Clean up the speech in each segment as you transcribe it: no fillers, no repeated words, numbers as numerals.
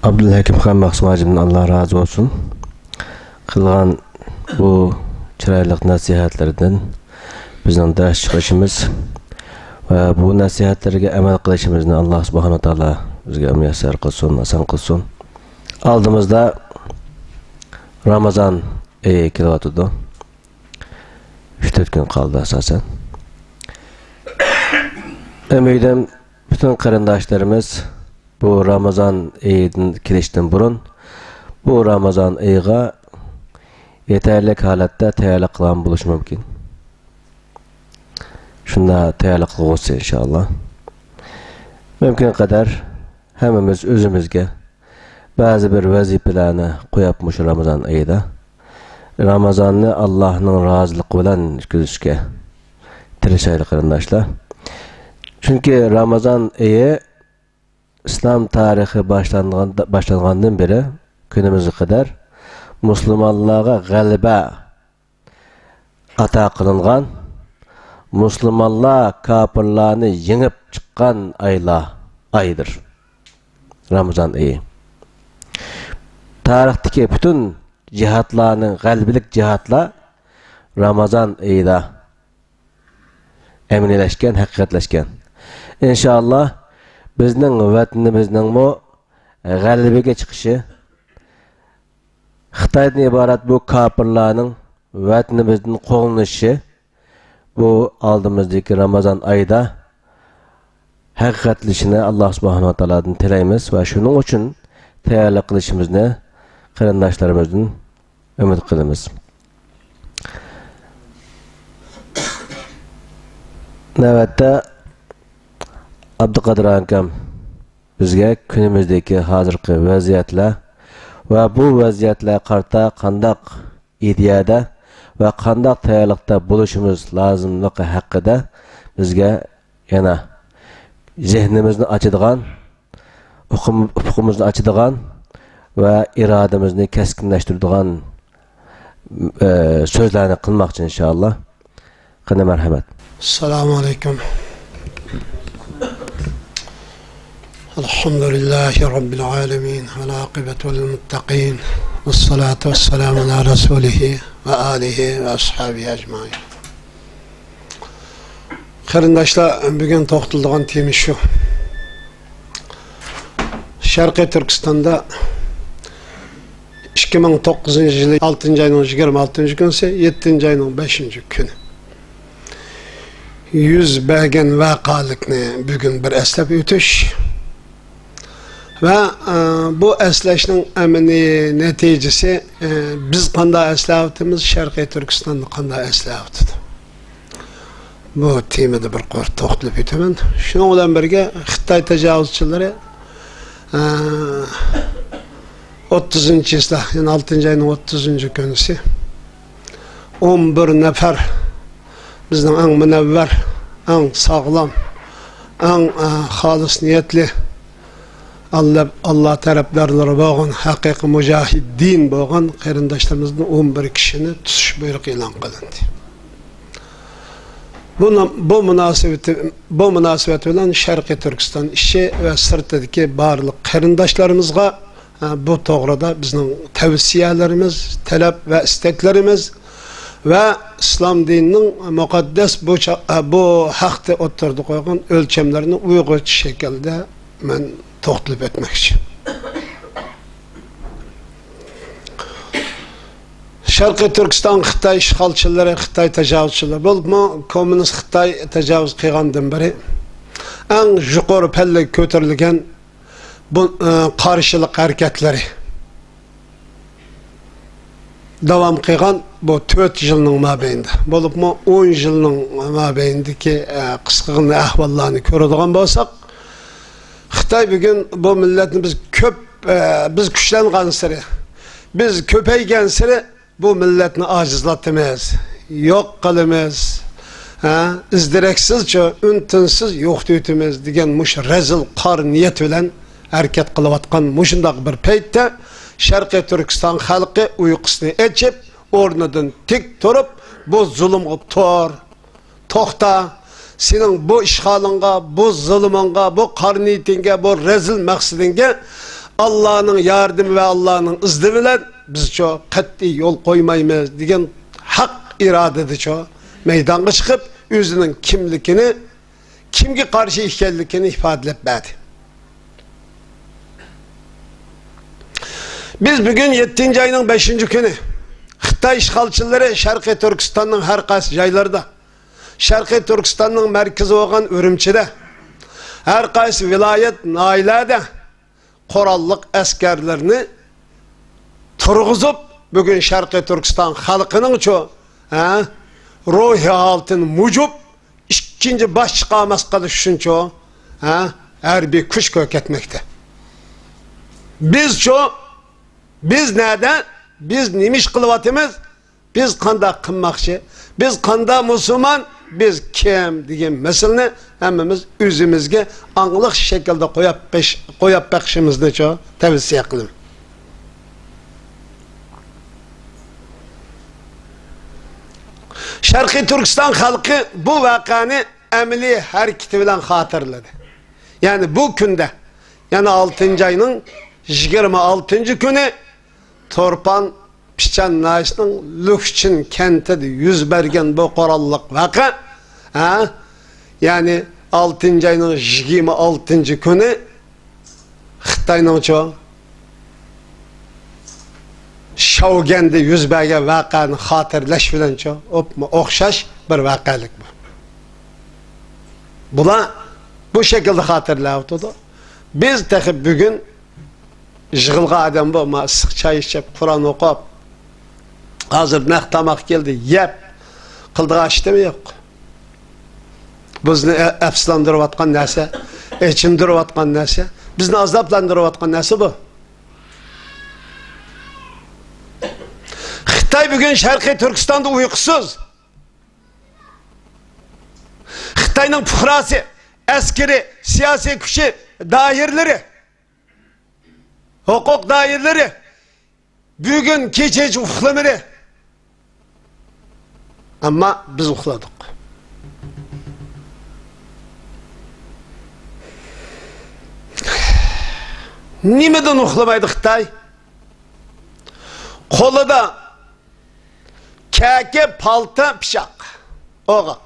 Abdülhakim Han Maksumacım'dan Allah razı olsun. Kılgan bu çıraylık nasihatlerden bizden ders çıkışımız ve bu nasihatlerine emel kılışımızdan Allah subhanahu ta'ala bizge müyesser kılsın, asan kılsın. Aldığımızda Ramazan ayı kilovatıdı. 3-4 gün kaldı asasen. Ümidem bütün karındaşlarımız bu Ramazan ayının kirişten burun bu Ramazan ayıga yeterlik halatda tayyorlik kılan buluş mümkün. Şunda tayyorlik olsun inşallah. Mümkün kadar hemimiz özümüzge bazı bir vazifelerini koyapmış Ramazan ayında. Ramazan'ı Allah'ın razılık bilen güzüşke tirişaylı karındaşlar. Çünkü Ramazan ayı İslam tarihi başlanğandan beri günümüze kadar Müslümanlığa galiba ata kılıngan, Müslümanlar kafirlarını yenip çıkan aydır. Ramazan ayı. Tarihteki bütün cihatlarının galbilik cihatla Ramazan ayında eminleşken, hakikatleşken. İnşallah bizning vatanimizning bu g'alabaga chiqishi Xitoydan iborat bu kafirlarning vatanimizdan qo'llanishi bu oldimizdagi Ramazan oyida haqiqatlashini Alloh subhanahu va taolodan tilaymiz va shuning uchun tayyorlik qilishimizni qarindoshlarimizdan umid qilamiz. Navbatda Abduqadir akam bizga kunimizdagi hozirgi vaziyatlar va bu vaziyatlar qarta qandaq ideyada va qandaq tayyorlikda bo'lishimiz lozimligi haqida bizga yana zehnimizni ochadigan, ufqimizni ochadigan va irodamizni keskinlashtiradigan so'zlarni qilmoqchi inshaalloh. Qani marhamat. Assalomu alaykum. Elhamdülillahi Rabbil alemin ve akibetu lil muttaqin ve salatu ve selamu ala Resulihi ve alihi ve ashabihi ecmaîn. Qarindoshlar, bugün to'xtaladigan tema shu. Sharqiy Turkistonda 2009 yılı 6. ayının 26. günü 7. ayının 5. günü 100 bergen vakalıkını bugün bir eslep ötüş ve bu esleşinin emini neticesi biz qanday eslavtimiz Sharqiy Turkistonda qanday eslavtidi. Bu temada bir qor to'xtalib o'taman. Shuning bilan birga Xitoy tajovuzchilari 30. yılda, yani 6. ayının 30. günüsü 11 nefer bizden en münevver, en sağlam, en halis niyetli Allah taraflarları bağın, hakiki mücahiddin bağın qarindoshlarımızdan 11 kişini tutuş buyruq e'lon qilindi. Bu münasebet bilan Sharqiy Turkiston işi ve sırtdagi barliq qarindoshlarımızga bu to'g'rida bizning tavsiyalarimiz, talab ve isteklerimiz ve İslam dininin muqaddas bu haqda o'ttirdi qo'ygan o'lchamlarini uyg'urcha shaklda men to'xtalib o'tmoqchi. Sharqiy Turkiston Xitoy ishg'olchilari, Xitoy tajovuzchilari bo'lib, kommunist Xitoy tajovuz qilgandan beri eng yuqori pallaga ko'tarilgan bu qarshilik hareketleri devam qilgan bu 4 yılның mabeyinde. Bolup mu 10 yılның mabeyindeki qısqıgın ahvallarını körüdüğün bolsak, Xitoy bugün bu milletini biz güçlengan sırı, biz köpeygen sırı bu milletini acizlatımız, yok kılımız, izdireksizce, üntinsiz yok tüytümüz diyen muş rezil qar niyet bilen hareket kılıvatkan muşundaq bir peytte Sharqiy Turkiston xalqi uyqusunu açıp ornadan tik turup bu zulümü toxta senin bu işgalınga, bu zulümünga, bu qar niyetinge, bu rezil maqsadinge Allah'ın yardımı ve Allah'ın izni bilen biz çok kat'i yol koymayız diyen hak iradede çok meydana çıkıp özünün kimlikini, kimge karşı işkellikini ifade etmedi. Biz bugün 7. ayının 5. günü Xitay işgalçıları Şarkı Türkistan'ın her qaysı jaylarda, Şarkı Türkistan'ın merkezi olan Ürümçi'de, her qaysı vilayet nailede korallık askerlerini turguzup bugün Şarkı Türkistan halkının çoğu ruhi haltını mucup ikinci baş çıkamaz kalı üçün çoğu her bir kuş kök etmekte. Biz çoğu, biz nerede? Biz nimiş kılıvatımız? Biz kanda kımmakçı, biz kanda Müslüman, biz kim diyen meselini hemimiz üzümüzge anlık şekilde koyup bakışımızda çoğu tavsiye kılım. Şarkı Türkistan halkı bu vakanı emeli hareketi bilen hatırladı. Yani bu günde, yani 6. ayının 26. günü Torpan Piçan Naşı'nın Lükçin kentede yüz bergen bu korallık vaka yani 6. ayının 26. günü Xitay'nın çoğu Şavgen'de yüz bergen vakanı hatırlaş bilen çoğu okşaş bir vakalık bu. Buna bu şekilde hatırlayıp biz de bugün jığılga adam bu ama sık çay içip Kur'an okup hazır nek tamak geldi yep kıldığı açtı mı yok. Bizni efslandırıp atkan neyse, içimdirip atkan neyse, bizni azaplandırıp atkan neyse bu. Xitay bugün Şarkı Türkistan'da uykusuz. Xitay'ın fuhrası, askeri, siyasi güçü, dairleri, hukuk dairleri bugün keçeci uhlamadı. Ama biz uhladık. Nimeden uhlamaydı Xitay? Kolada keke palta pişak. Oğak.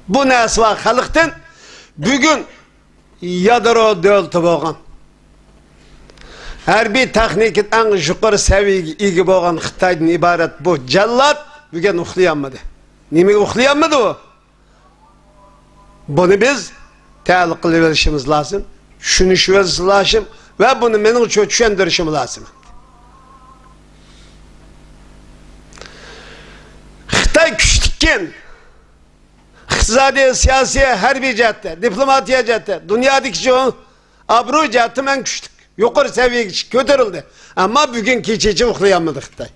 Bu nesva halıktan bugün yadro döltü boğan. Her bir teknikin en yukarı seviyegi boğan Xitay'dan ibaret bu cellat bugün uxlayamadı. Nimi uxlayamadı o? Bunu biz təliq qılıverişimiz lazım. Düşünüşümüz lazım ve bunu benim için düşündürüşüm lazım. Xitay küçükken iqtisadi, siyasi, harbiy jihatda, diplomatiya jihatda, dünyadaki çoğu abru jihatda men küçük. Yukarı seviyeye götürüldü. Ama bugün keçeci uxlayamadı Xitay.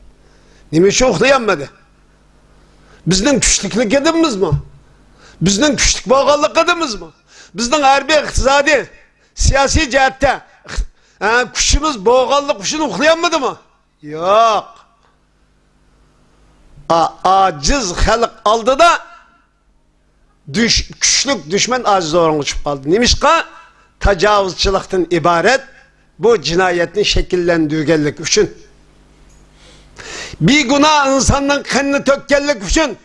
Nime için uxlayamadı? Bizden küçüklük edimiz mi? Bizden küçük bağlılık edimiz mi? Bizden harbi, iqtisadi, siyasi cihatte kuşumuz boğallık kuşunu uxlayamadı mı? Yok. Aciz halk aldı da küçlük düşman aciz oranı çıkıp kaldı. Nimişka? Tacavuzçılıktan ibaret bu cinayetin şekillendirgenlik için. Bir günah insanın kanını tökkenlik için.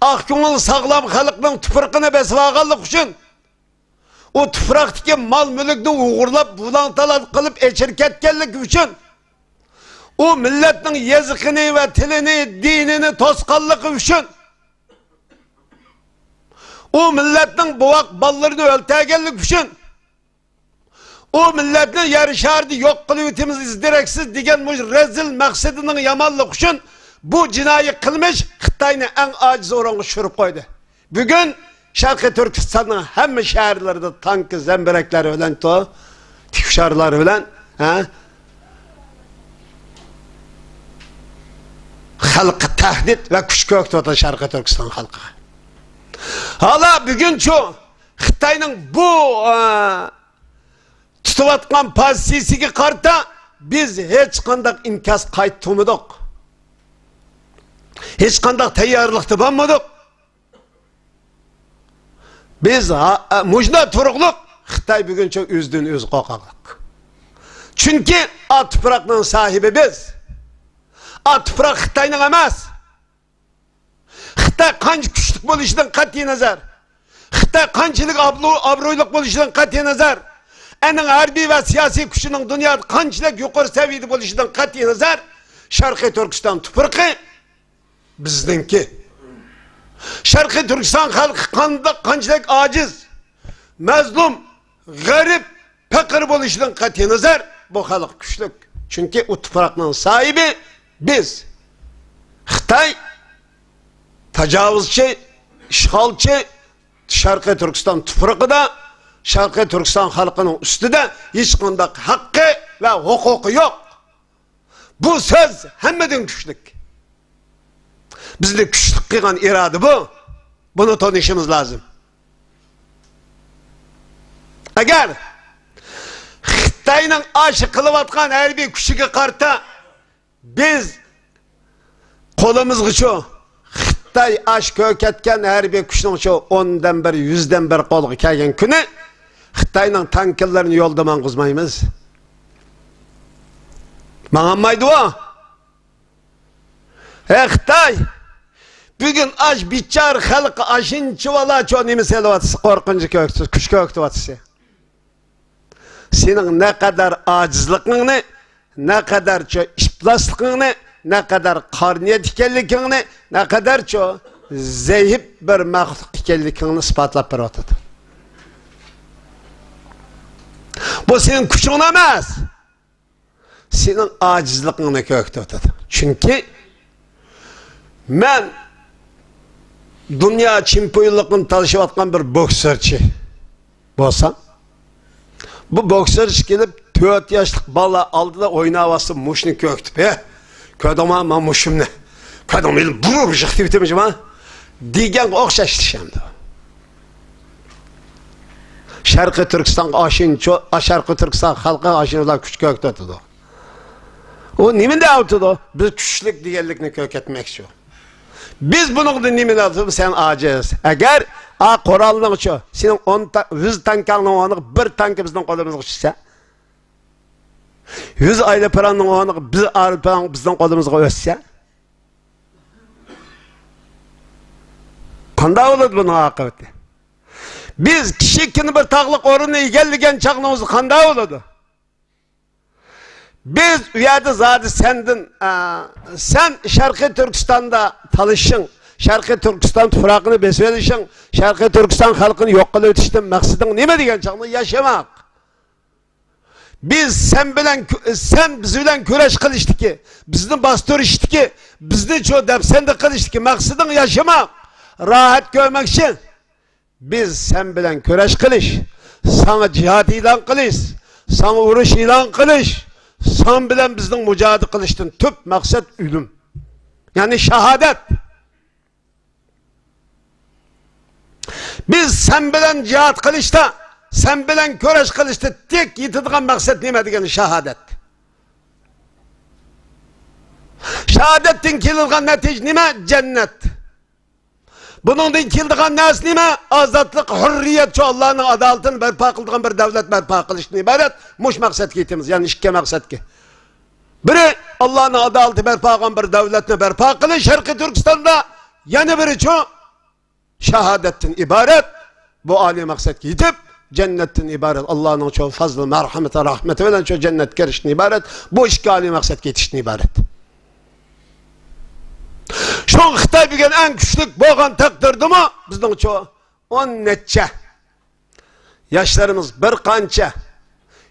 Akgünün sağlam halkının tüpürkünü besvağalık için. O tüpüraktaki mal mülükünü uğurlap bulantalat kılıp eçirketkenlik için. O milletin yazıkını ve tilini, dinini toskallık için. O milletin boğak ballarını öltegenlik için. O milletin yarışardı yok kılıvetimiz izdireksiz diyen bu rezil maksadının yamanlık için bu cinayı kılmış Xitay'ın en aciz oranı şurup koydu. Bugün Şarkı Türkistan'ın hem şehirlerde tankı, zemberekleri ölen tikuşarları ölen halkı tehdit ve kuş köktü o da Şarkı Türkistan halkı. Hala bugün çoğu Xitay'ın bu tutuvatkan pozisiyasiga karta biz hiç kandak inkas kayıtmadık. Hiç kandak tayyorlikda bo'lmadik. Biz mujna turuqliq Xitay bugün çok üzdün öz qoqaqliq. Çünkü o toprakның sahibi biz. O toprak Xitayning emas. Xitay qancha kuchli bo'lishidan qat'iy nazar, Xitay qanchalik obro'li bo'lishidan qat'iy nazar, aning harbiy va siyosiy kuchining dunyoda qanchalik yuqori saviyada bo'lishidan qat'iy nazar, Sharqiy Turkiston tuprog'i bizningki. Sharqiy Turkiston xalqi qanchalik ojiz, mazlum, g'arib, faqir bo'lishidan qat'iy nazar, bu xalq kuchli. Chunki u tuproqning sahibi biz. Xitay tacavuzchi, işgalchi Sharqiy Turkiston tuprog'ida, Sharqiy Turkiston xalqining ustida hech qanday haqqi va huquqi yo'q. Bu so'z hammadan kuchli. Bizni kuchli qilgan iroda bu. Buni tanishimiz lozim. Agar Xitoyning aşı qilayotgan harbiy kuchiga qarta biz qo'limizga shu Xitoy ash ko'katgan harbiy kuchning shu 10dan bir 100dan bir qo'lga kelgan kuni Xitoyning tanklarini yo'lda mang'izmaymiz. Mang'anmaydi o. Xitoy bugün aş bichar xalqi ashinchi vala cho nima selavatsa qo'rqinchi kuch ko'ktavatsa. Senin ne kadar acizliğini, ne kadar çok işplaslıkını, ne kadar karniyet ikenlikini, ne kadar çok zeyhip bir mahluk ikenlikini ispatlap bir otadı. Bu senin küçüğün emas. Senin acizliğini kökte otadı. Çünkü ben dünya çempionluğunu çalışıp atkan bir boksörçü olsam, bu boksör gelip 4 yaşlık bala aldı da oynavası muşunu köktü be. Ködüm ama muşum ne? Ködüm elim vurur jıktı bitemeyeceğim ha. Diyen okşaştı şimdi. Şarkı Türkistan aşın, Şarkı Türkistan halkı aşınlar küçük köktü oturdu. O nimin de oturdu? Biz küçülük diğerlikini kök etmek istiyor. Biz bunu da nimin oturdu? Sen aciz. Eğer koralının şu, senin 100 tankanın onu bir tankı bizden kolumuzga düşse, 100 aylı paranın onu bir aylı paranın bizden kolumuzga ötse, qanday olur bunun akıbeti? Biz kişikini bir tağlık orunu egelligen çağınımızı qanday olurdu? Biz uyada zaten sen Şarkı Türkistan'da talışın, Şarkı Türkistan tuprağını besvelişin, Şarkı Türkistan halkını yok kılıp ötüştün, maksadın ne diyen çağını yaşamak. Biz sen bizle küreş kılıştı ki, bizni bastır işti ki, bizni çoğu depsende kılıştı ki, maksadın yaşamak, rahat görmek için. Biz sen bilen küreş kılış, sana cihat ilan kılış, sana uğruş ilan kılış, sen bilen bizden mücadele kılıştın, tüp maksat ölüm. Yani şehadet. Biz sen bilen cihat kılışta, sen bilen köreş kılışta tek yitidiğin maksat neyme degen şehadet. Şehadetin kililgan netice neyme? Cennet. Bunun din kililgan nes neyme? Azatlık, hürriyet, şu Allah'ın adaletini berpa kıldığın bir devlet berpa kılışını ibaret. Muş maksat gitimiz, yani iki maksat ki. Biri Allah'ın adaleti berpa kılan bir devletini berpa kılış Şarkı Türkistan'da, yani biri şu şehadetin ibaret, bu âli maksat gidip cennetin ibaret, Allah'ın çok fazla merhameti, rahmeti veren çok cennet girişini ibaret, bu iki âli maksat yetişini ibaret. Şu Xitay bugün en küçük boğan takdirdi mi? Bizden çoğu 10 netçe yaşlarımız bir kança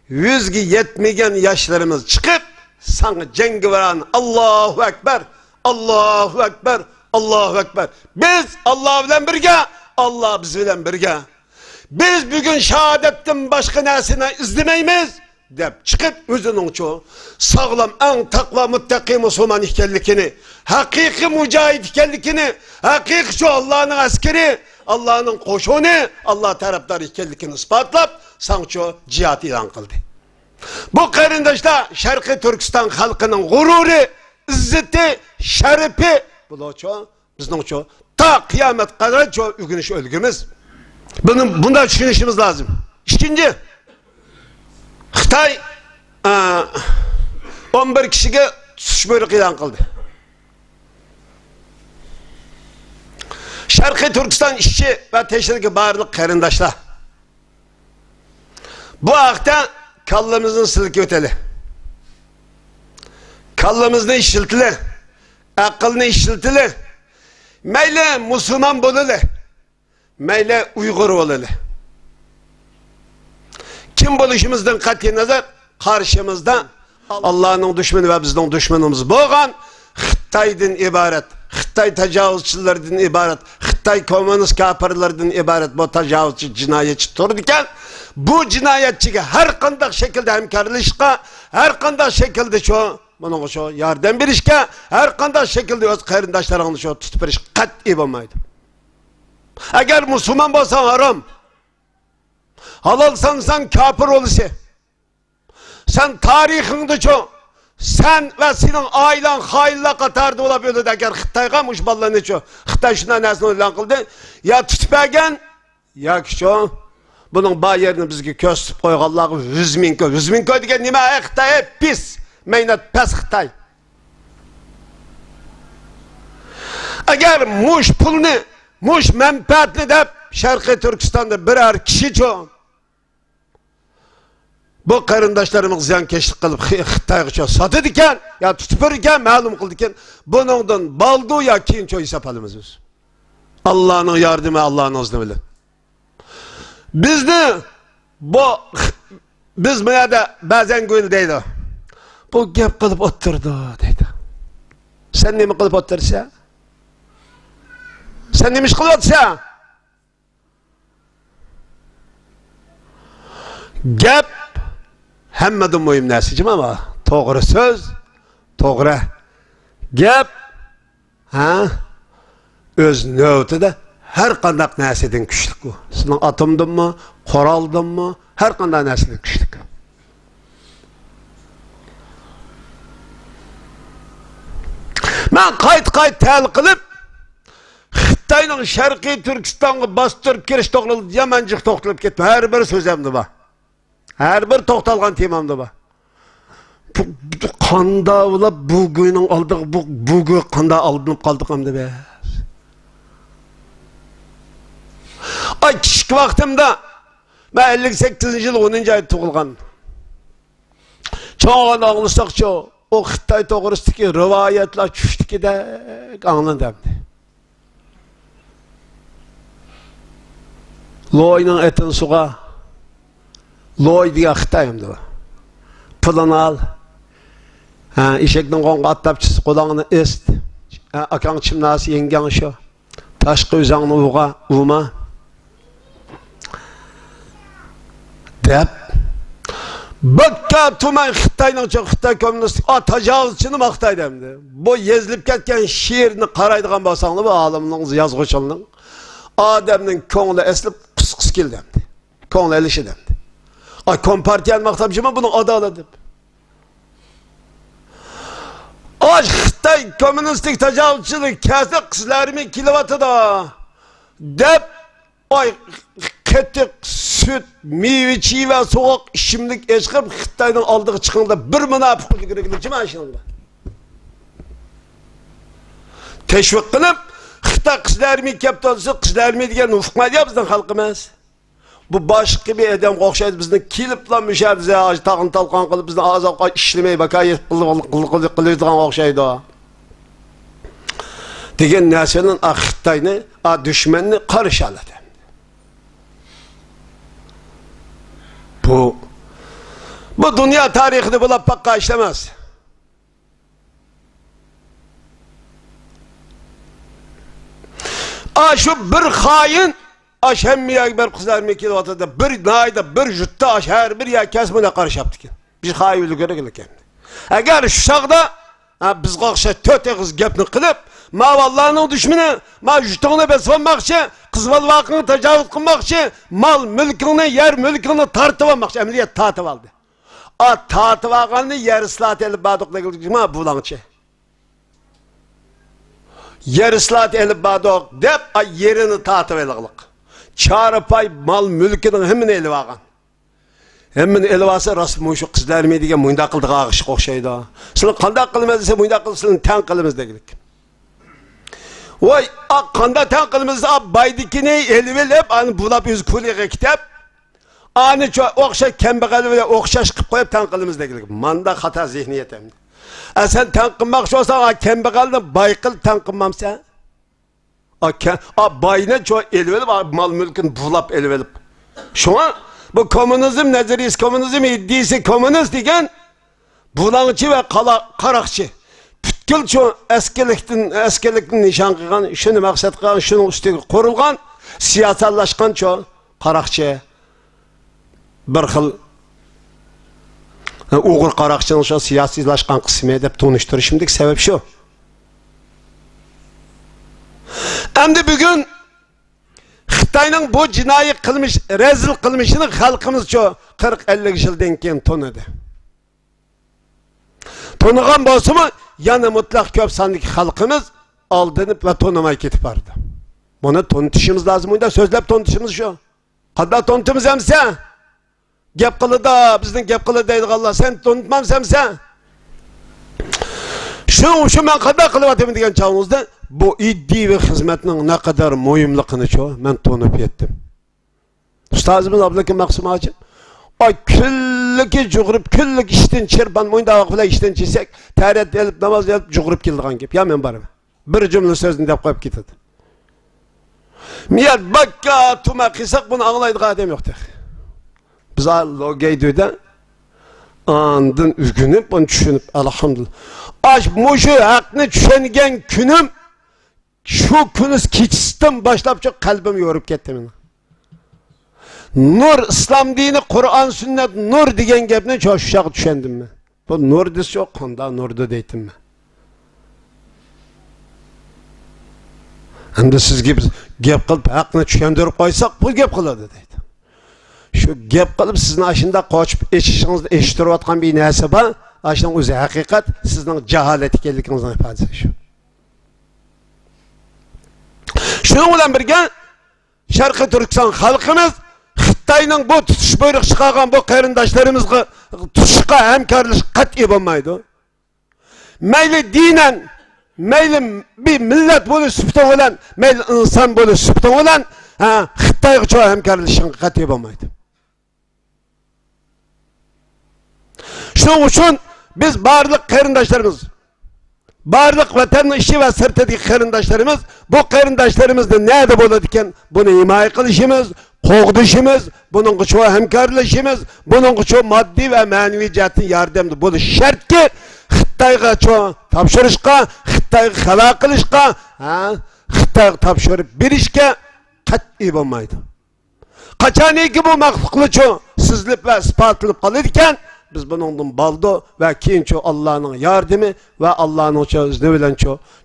100'ge yetmegen yaşlarımız çıkıp sana cengi veren Allahu Ekber, Allahu Ekber, Allahu Ekber. Biz Allah bilen birge, Allah biz bilen birge. Biz bugün şehadetten başka nesine izlemeyimiz dep çıkıp özünün çoğu sağlam en takva muttaki Müslüman ikenlikini, hakiki mücahid ikenlikini, hakiki şu Allah'ın askeri, Allah'ın koşunu, Allah taraftarı ikenlikini ispatlap sana çoğu cihat ilan kıldı. Bu karındaşta Şarkı Türkistan halkının gururu, izzeti, şerefi, bu çoğu, bizden çoğu, ta kıyamet kadar çoğu ügünüş ölgümüz. Bunda düşünüşümüz lazım. İkinci, Xitay 11 kişiye tutuş buyruğu ilan kıldı. Şarkı Türkistan işçi ve teşekkür barlık karındaşlar. Bu hafta kallımızın silki öteli. Kallımızın işiltili. Akılını işiltili. Meyle Müslüman bolalı. Meyle Uygur bolalı. Kim buluşumuzdan kat'i nazar karşımızda Allah'ın düşmanı ve bizden düşmanımız boğan Xitay'dan ibaret, Xitay tecavüzçülerden ibaret, Xitay komünist kafirlerden ibaret bu tecavüzçü cinayetçi dururken bu cinayetçiye her kandak şekilde hemkarlışka, her kandak şekilde bunun yardım verişke, her kandak şekilde öz karındaşlarını tutup veriş kat'i olmaydı. Eğer Müslüman olsan haram, halalsan sen kafir olursa, sen tarihinde sen ve senin ailen hayırla katarda olabilir eğer Xitay'a muşballar ne Xitay şuna nesini ilan kıldı ya tutmayan ya ki bunun bayerini bizge köstüp koyğanlar 100 bin köy. 100 bin köy degen nime Xitay pis meynat pes Xitay. Eğer muş pulunu muş menfaatli de Şarkı Türkistan'da birer kişi bu karındaşlarımız ziyankeşlik kılıp Xitay'a satı diken ya tutup verirken malum kıldı diken bunundan baldu ya kiyin çoğu sapalımız. Allah'ın yardımı Allah'ın izniyle. Biz meyada bazen gün deydi. Bu gep kılıp oturdu deydi. Sen ne mi kılıp otursa? Sen neymiş kılıp otursa? Gep hemmedim mühim nesicim ama doğru söz, doğru gep öz növtede her kandak nesidin güçlük bu. Senin atımdın mı, koraldın mı, her kandak nesidin güçlük. Ben kayıt tel kılıp Xitay'ın Şarkı Türkistan'ı bastırıp giriş toğlalı Yamancık toğlalıp gitme. Her bir sözemdi bu. Her bir toxtalgan temamda bu. Qanda ula bugünün aldık bugün qanda alınıp qaldık hamda be. Ay kişki vaqtimda ben 58 yıl 10. ayda tug'ilgan. Çoğan anglısaq o Xitay to'g'risidagi rivoyatlar tushdikida anladım. Loyning etin suğa Loy diye Xitay'ımdı bu. Pılını al. İşekten qonqa attapçısı qolağını est. Akan çimnası yengen şu. Taşqı üzağını uğma. Dep. Bakka tuman Xitay'nın Xitay komünist tacavuzçını maqtaydı emdi. Bu yezilip ketken şiirini qaraydıgan bolsаңlar bu alimning yazğıçının adamning ko'ngli eslib qis keldi emdi. Ko'ngli elişidi emdi. Ay kompartiyan maktabcıma bunu adalet. Ay Xitay komünistik tecavüzçülük kese kızlarımın kilovatı da dep ay ketik, süt, meyve, çiğ ve soğuk işimlik eşkip Xitay'dan aldığı çıkında bir münafıklık gerekli cima aşınında. Teşvik kılıp Xitay kızlarımın kaptanısı kızlarımın diyen ufukma diye bizden halkımız. Bu başka bir adam qo'xshaydi bizni kelib lan müşahdize tag'in talqon qilib bizni azoq ishlamay bakayib qiladigan o'xshaydi. Degan narsaning Xitoyni dushmanni qarshi oladi. Bu dunyo tarixida bo'lib paqqa ishlamas. Şu bir hain Aşemmiye bir kızlar kilovatada bir nayda bir jutta her bir ya kesmine karşı yaptık. Bir hayırlı göregelik yani. Eğer şu şahda biz kalkışa töte kız gepni kılıp ma vallahi'nin düşmanı ma juttağını beslenmekçi kız valvakını tecavüz kılmakçı mal mülkünü yer mülkünü tartıp almakçı emniyet tartıp aldı. Tartıp alganını yer ıslat elip badıkla geldik ma bulançı. Yer ıslat elip badık dep yerini tartıp elik. Çarpay mal mülkünün hemini eli vagan. Hemen elvası rasmı şu kızlarımı diye muyda kıldık ağışık okşaydı. Sizin kanda kılımız ise muyda kılsın ten kılımız dedik. Vay kanda ten kılımız baydikini elvelep anı bulap yüz kuliye kitap. Anı okşay kembeğeli ve okşaş kıp koyup ten kılımız dedik. Manda hata zihniyet hem. Sen ten kılmak şu olsa kembeğelden baykıl ten kılmam sen. Bayına çok elvelip mal mülkün bulap elvelip. Şu an bu komünizm nezariyesi, komünizm iddiası komünist degen bulangıcı ve karakçı. Bütkül şu eskilikten nişan kılgan, şunu maksat kılgan, şunun üstüne kurulgan, siyasallaşkan şu karakçı. Bir xil Uğur karakçının şu siyasilaşkan kısmı edip tanıştırışımdaki sebep şu. Endi bugün Xitayning bu jinoiy qilmish, rezil qilmishini xalqimiz şu 40-50 yildan keyin tanıdı. Tanıgan bo'lsa-mu, yana mutlaq ko'p sondagi xalqimiz aldanib va tanımay ketib bordi. Buni tanitishimiz lozim edi, so'zlab tanitishimiz shu. Qanday tanitamiz hamsa? Gap qiladi, bizning gap qiladi deydiganlar, sen tanitmamsan sen. Şu men qanday qilyapman degan chog'ingizda bu iddi ve hizmetinin ne kadar muhimliğini çoğu ben tanıp yettim. Ustazımız Abdülhakim Maksum Hacı ay küllük cuğurup küllük işten çırpan muyda vakıfla işten çizsek teret elip namaz elip cuğurup kildiğin gibi ya men barım bir cümle sözünü deyip koyup gitedi. Miyat bakka tuma kısak bunu anlaydık adam yoktu. Biz logeydi andın üzgünüp onu düşünüp elhamdülillah. Aş muşu hakkını düşüngen günüm şu günüz keçisten başlap çok kalbim yorup kettim. Nur, İslam dini, Kur'an, sünnet, nur degen gapni çok şuşak düşündüm ben. Bu nur desi çok, kanda nurdu deytim ben. Hem de siz gibi gap kılıp hakkını düşündürüp koysak bu gap kıladı deydi. Şu gap kılıp sizin aşında koçup eşişinizde eşittirip atkan bir nesi var. Aşının özü hakikat sizin cehalet ekenliginizin ifadesi şu. Şunun bilen birge Şarkı Türkistan halkımız Xitayning bu tutuş buyruk çıkargan bu qarindaşlarımızga tutuşqa hemkarlıq qat'i bo'lmaydi. Meyli dinen, meyli bir millet bolu süpten olan, meyli insan bolu süpten olan Xitayga çoğu hemkarlıq qat'i bo'lmaydi. Şunun için biz barlık qarindaşlarımız barlık vatanın işi ve sırtadaki qarindaşlarımız bu qarindaşlarımızda nerede bo'ladigan bunu himaye qilishimiz, qo'g'dishimiz, bunun çoğu hemkarlashimiz, bunun çoğu maddi ve manevi jihatdan yordamda bo'lish shartki Xitoyga çoğu topshirishga, Xitoyga xalo qilishga, Xitoyga topshirib berishga qat'iy bo'lmaydi. Qachoniki bu maxluqlik sizlib ve isbotlanib qoladi ekan biz bunun baldo ve keyinço Allah'ın yardımı ve Allah'ın izni bilen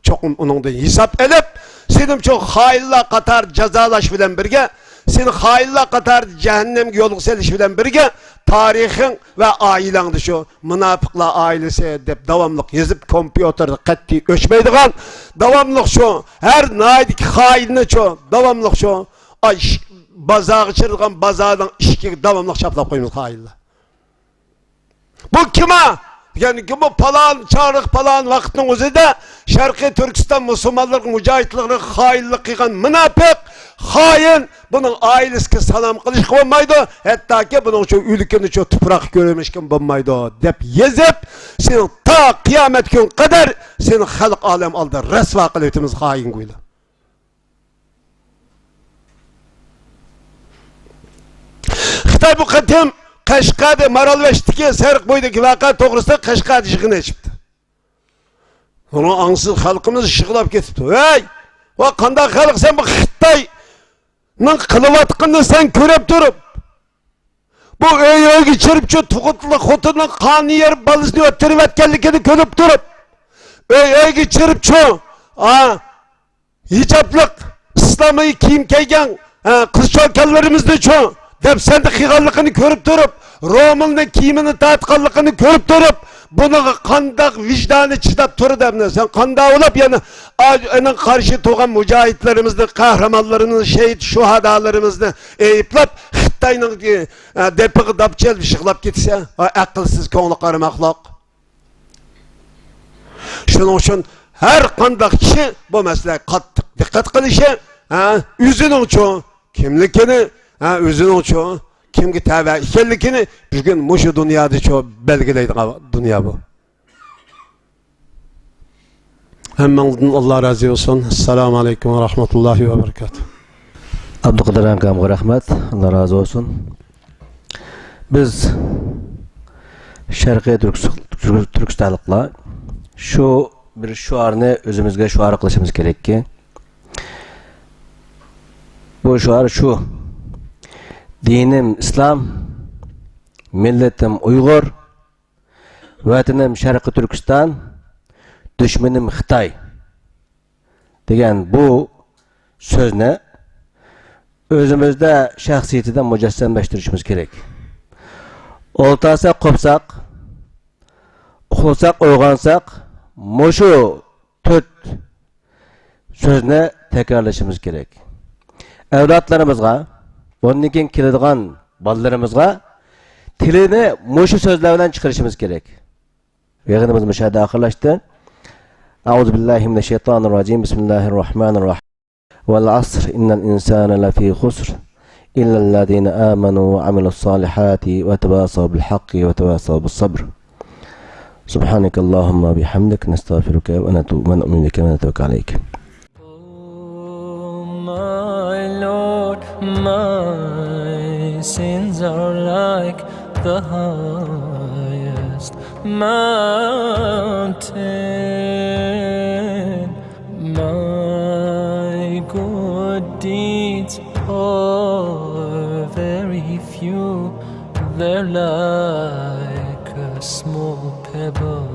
çok onun da hesap edip senin çok hayırla katar cezalaş bilen birge senin hayırla katar cehennem yoluk seliş bilen birge tarihin ve ailen şu münafıkla ailesi edip devamlık yazıp kompüterde katli ölçmeydiğen devamlık şu her naidik hainli şu devamlık şu bazağı çırılgan bazağdan işki devamlık şaplap koymuş hainle. Bu kime? Yani ki bu palan, çağrık palan vakitinin özünde Şarkı Türkistan Müslümanların mücahitliğini hainlik kıygan münafık, hain bunun ailesine salam kılış olmaydı. Hatta ki bunun şu ülkenin şu toprak görmüşken olmaydı. Dep yazıp senin ta kıyamet gün kadar senin halk alem aldı. Resva kılıtımız hain koydu. Xitay bu katim Qashqada Maralveş'teki Serq boydaki vaka doğrusu Qashqada işini açıptı. Onu ansız halkımız şıkılap getipti. Hey! O qanday halk sen bu Xitay'nın kılıvatqını sen körep durup bu öy geçirip şu tuğutlu xotunun kanı yer balısını öttürüp etkenlikini körep durup öy geçirip şu hicaplık İslam'ı kiyim keygen kız çoğallarımızda şu dep sen de xiğallıqını körüp durup, Roman'ın kiyimini tatqallıqını körüp durup, bunu kandak vicdanı çıdap turu demne. Sen kandak olup yani onun karşı tuğan mücahitlerimizde, kahramanlarımızı, şehit şuhadalarımızı eyiplap, Xitayning depiqi dapchel işıqlap ketsa, aqlsiz ko'ngli qaramaqloq. Shuning uchun har qanday kishi bu masalaga qattiq diqqat qilishi, o'zining uchun kimligini, o'zining uchun kimga tava ekanligini bugun mushu dunyoda belgilaydigan dunyo bu. Hammangizdan Alloh rozi bo'lsin. Assalomu alaykum va rahmatullohi va barakatuh. Abduqodir akamga rahmat, Allah razı olsun. Biz Sharqiy Turkistonliklar şu bir şuarni o'zimizga şuar qilishimiz kerakki. Bu şuar şu: dinim İslam, milletim Uyg'ur, vatanim Sharqiy Turkiston, düşmenim Xitoy degan bu so'zni o'zimizda shaxsiyatida mujassamlashtirishimiz kerak. O'ltasak, qopsak, uxlasak, uyg'onsak, mushu to'rt so'zni takrorlashimiz kerak. Avlodlarimizga, bundan keyin keladigan bolalarimizga tilini mushu so'zlar bilan chiqarishimiz kerak. Yig'inimiz mushada oxirlashdi. A'udhu billahi mineşşeytanirracim. Bismillahirrahmanirrahim. Vel asr innel insane lefî khusr illellezîne âmenû ve amilussalihâti ve tevâsav bil hakkı ve tevâsav bis sabr. Subhanekallahumma bihamdik nestağfiruke ve nu'minu bike ve netevekkel aleyk. My Lord, my sins are like the highest mountain. My good deeds are very few. They're like a small pebble